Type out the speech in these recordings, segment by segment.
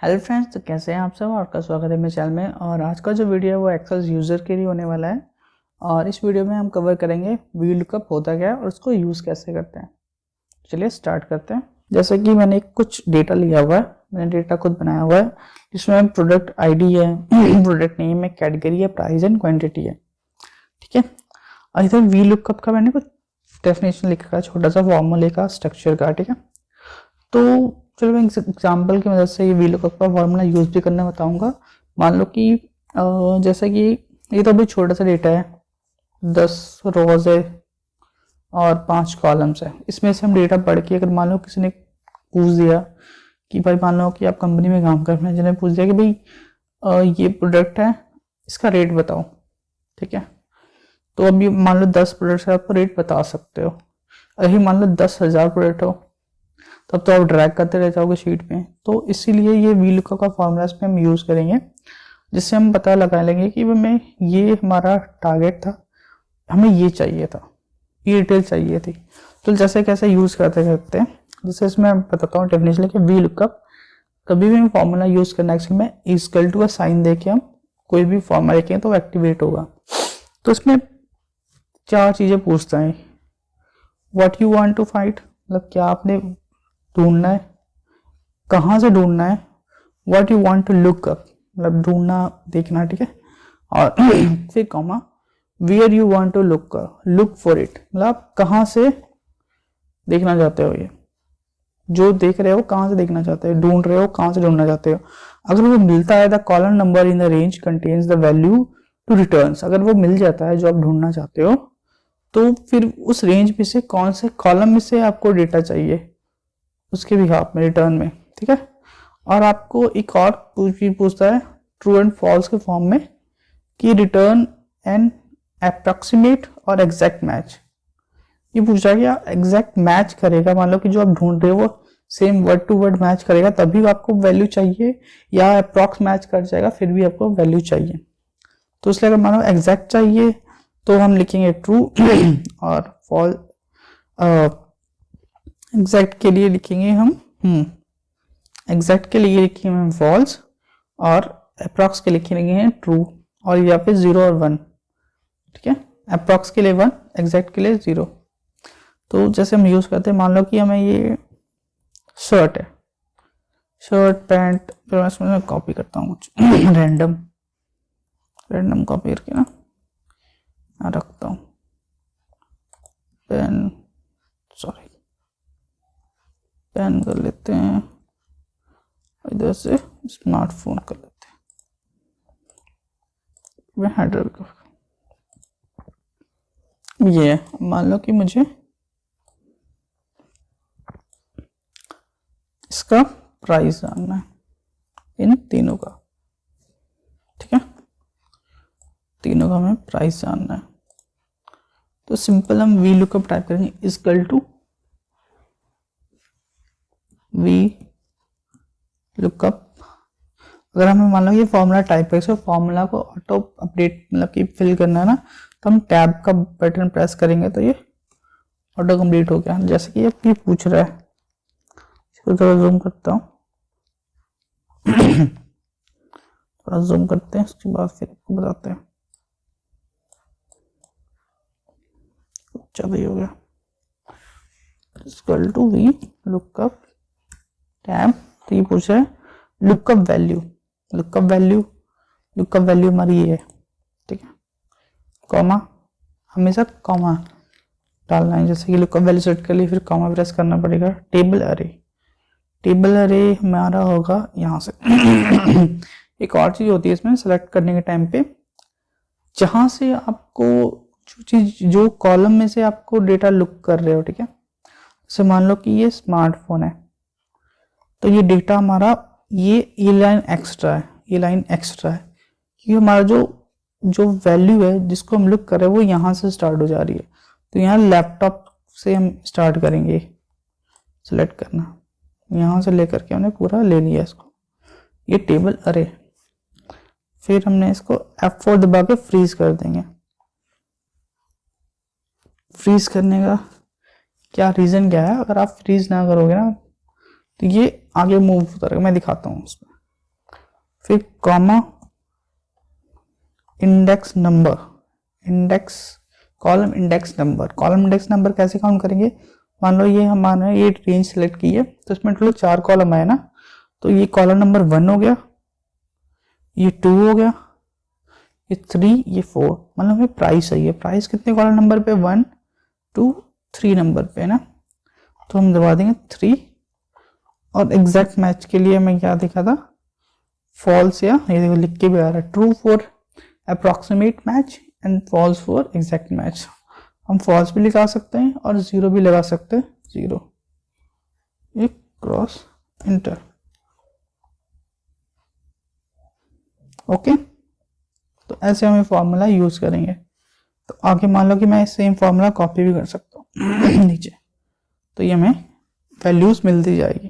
Hello friends, तो कैसे हैं आप सब। आपका स्वागत है मेरे चैनल में। और आज का जो वीडियो है वो एक्सेल यूज़र के लिए होने वाला है। और इस वीडियो में हम कवर करेंगे वी लुकअप होता क्या है और उसको यूज़ कैसे करते हैं। चलिए स्टार्ट करते हैं। जैसे कि मैंने कुछ डेटा लिया हुआ है, मैंने डेटा खुद बनाया हुआ है जिसमें प्रोडक्ट आईडी है, प्रोडक्ट नेम है, कैटेगरी है, प्राइस एंड क्वान्टिटी है। ठीक है। और इधर वी लुकअप का मैंने कुछ डेफिनेशन लिखा है, छोटा सा फॉर्मूले का, स्ट्रक्चर का। ठीक है। तो चलो मैं एग्जाम्पल की मदद से ये वी लुकअप का फॉर्मूला यूज भी करना बताऊंगा। मान लो कि जैसे कि ये तो अभी छोटा सा डेटा है, 10 रोज है और 5 कॉलम्स है। इसमें से हम डेटा पढ़ के, अगर मान लो किसी ने पूछ दिया कि भाई, मान लो कि आप कंपनी में काम कर रहे हैं, जिन्हें पूछ दिया कि भाई ये प्रोडक्ट है, इसका रेट बताओ। ठीक है। तो अभी मान लो 10 प्रोडक्ट है, आप रेट बता सकते हो। अभी मान लो 10,000 प्रोडक्ट हो, तब तो आप ड्रैग करते रह जाओगे शीट में। तो इसीलिए ये वी लुकअप का फॉर्मूला इसमें हम यूज़ करेंगे, जिससे हम पता लगा लेंगे कि हमें ये हमारा टारगेट था, हमें ये चाहिए था, ये डिटेल चाहिए थी। तो जैसे कैसे यूज़ करते हैं, जैसे इसमें मैं बताता हूँ डेफिनेशन कि वी लुकअप कभी भी फॉर्मूला यूज़ करना एक्चुअल में इक्वल टू का साइन दे के हम कोई भी फॉर्मूला लिखें तो एक्टिवेट होगा। तो इसमें 4 चीज़ें पूछता है। What you want to find, मतलब क्या आपने ढूंढना है, कहाँ से ढूंढना है। What you want to look up, मतलब ढूंढना, देखना। ठीक है। और फिर comma, where you want to look for it, मतलब कहाँ से देखना चाहते हो, ये जो देख रहे हो कहाँ से देखना चाहते हो, ढूंढ रहे हो कहाँ से ढूंढना चाहते हो। अगर वो मिलता है, the column number in the range contains the value to return, अगर वो मिल जाता है जो आप ढूंढना चाहते हो, तो फिर उस रेंज में से कौन से कॉलम में से आपको डेटा चाहिए उसके भी हाफ में रिटर्न में। ठीक है। और आपको एक और पूछता है ट्रू एंड फॉल्स के फॉर्म में कि रिटर्न एन अप्रॉक्सीमेट और एग्जैक्ट मैच। ये पूछ रहा है कि एग्जैक्ट मैच करेगा, मान लो कि जो आप ढूंढ रहे हो वो same word to word match करेगा तभी आपको वैल्यू चाहिए, या अप्रॉक्स मैच कर जाएगा फिर भी आपको वैल्यू चाहिए। तो इसलिए अगर मानो एग्जैक्ट चाहिए तो हम लिखेंगे ट्रू और फॉल एग्जैक्ट के लिए लिखेंगे हम एग्जैक्ट के लिए लिखेंगे हम फॉल्स, और अप्रॉक्स के लिखेंगे हैं ट्रू, और या फिर 0 और 1। ठीक है। अप्रॉक्स के लिए 1, एग्जैक्ट के लिए 0। तो जैसे हम यूज करते हैं, मान लो कि हमें ये शर्ट है, शर्ट पैंट, फिर मैं इसमें कॉपी करता हूँ कुछ रैंडम कॉपी करके ना मैं रखता हूँ पेन, सॉरी पेन कर लेते हैं, इधर से स्मार्टफोन कर लेते हैं, मैं हेडर ये मान लो कि मुझे इसका प्राइस जानना है इन तीनों का। ठीक है। तीनों का हमें प्राइस जानना है। तो सिंपल हम वी लुकअप टाइप करेंगे इक्वल टू वी लुकअप। अगर हमें मान लो ये फॉर्मूला टाइप है, फॉर्मूला को ऑटो अपडेट मतलब कि फिल करना है ना, तो हम टैब का बटन प्रेस करेंगे तो ये ऑटो कंप्लीट हो गया। जैसे कि ये पूछ रहा है, इसको थोड़ा जूम करता हूँ थोड़ा जूम करते हैं, उसके बाद फिर आपको बताते हैं। चलो हो गया equal to V lookup tab. तो ये पूछ रहा है लुकअप वैल्यू, लुकअप वैल्यू हमारी ये है। ठीक है। कॉमा, हमेशा कॉमा डालना है। जैसे कि लुकअप वैल्यू सेट कर ली, फिर कॉमा प्रेस करना पड़ेगा। टेबल अरे हमारा होगा यहाँ से एक और चीज होती है इसमें सेलेक्ट करने के टाइम पे, जहां से आपको जो चीज, जो कॉलम में से आपको डेटा लुक कर रहे हो। ठीक है। जैसे मान लो कि ये स्मार्टफोन है, तो ये डेटा हमारा ये लाइन एक्स्ट्रा है, क्योंकि हमारा जो वैल्यू है जिसको हम लुक कर रहे हैं वो यहाँ से स्टार्ट हो जा रही है। तो यहाँ लैपटॉप से हम स्टार्ट करेंगे सेलेक्ट करना, यहाँ से लेकर के हमने पूरा ले लिया इसको, ये टेबल अरे। फिर हमने इसको F4 दबा के फ्रीज कर देंगे। फ्रीज करने का क्या रीजन क्या है, अगर आप फ्रीज ना करोगे ना तो ये आगे मूव होता रहेगा। मैं दिखाता हूँ उसमें। फिर comma index number, index column index number. Column index number कैसे काउंट करेंगे, मान लो ये हमारा ये रेंज सेलेक्ट की है तो इसमें टोटल 4 कॉलम आए ना, तो ये कॉलम नंबर 1 हो गया, ये 2 हो गया, ये 3, ये 4। मतलब हमें प्राइस है, ये प्राइस कितने कॉलम नंबर पे, 1 2 3 नंबर पे है ना, तो हम दबा देंगे 3। और एग्जैक्ट मैच के लिए मैं क्या देखा था, फॉल्स, या ये देखो लिख के भी आ रहा है, true for approximate match and false for exact match. हम फॉल्स भी लगा सकते हैं और 0 भी लगा सकते हैं, 0, ये क्रॉस इंटर। ओके, तो ऐसे हम फॉर्मूला यूज करेंगे। तो आगे मान लो कि मैं सेम फॉर्मूला कॉपी भी कर सकता हूँ नीचे, तो ये हमें वैल्यूज मिलती जाएगी।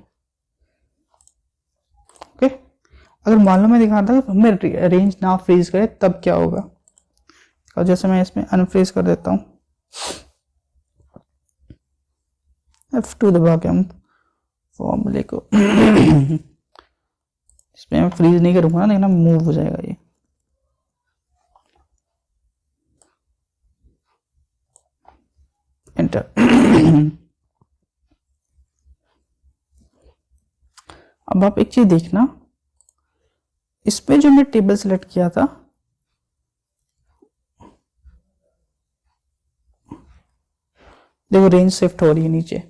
ओके, अगर मान लो मैं दिखाता हूँ हमें रेंज ना फ्रीज करे तब क्या होगा, और जैसे मैं इसमें अनफ्रीज कर देता हूँ, F2 दबा के हम फॉर्मूले को इसमें मैं फ्रीज नहीं करूंगा ना, लेकिन मूव हो जाएगा ये। एंटर। अब आप एक चीज देखना, इस पे जो मैं टेबल सेलेक्ट किया था, देखो रेंज शिफ्ट हो रही है नीचे।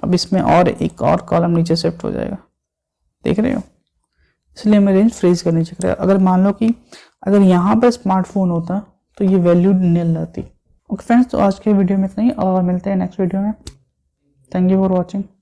अब इसमें और एक और कॉलम नीचे शिफ्ट हो जाएगा, देख रहे हो, इसलिए हमें रेंज फ्रीज करनी चाहिए। अगर मान लो कि अगर यहाँ पर स्मार्टफोन होता तो ये वैल्यू निल रहती। ओके फ्रेंड्स, तो आज के वीडियो में इतना ही और मिलते हैं नेक्स्ट वीडियो में। Thank you for watching.